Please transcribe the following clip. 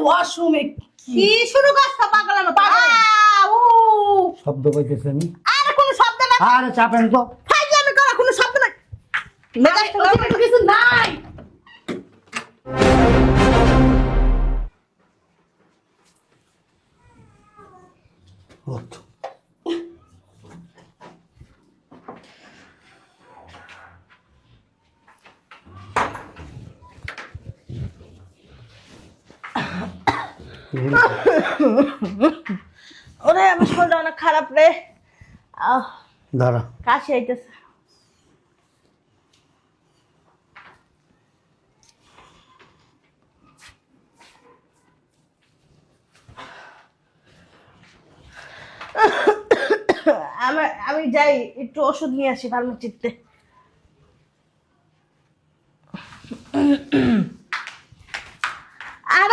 ওয়াশরুমে কি শুরু করছো পাগলের মতো উ শব্দ পাইতেছি আমি। আর কোনো শব্দ না আরে চাপেন তো। ফাইজলামি করা কোনো শব্দ নাই মেজাজটা ওখানে তো কিছু নাই। ওঠ। ওরে আমার শরীরটা অনেক খারাপ রে দাঁড়া। কাশি আইতেছে আমি যাই একটু ওষুধ নিয়ে আসি ফার্মেসিতে আর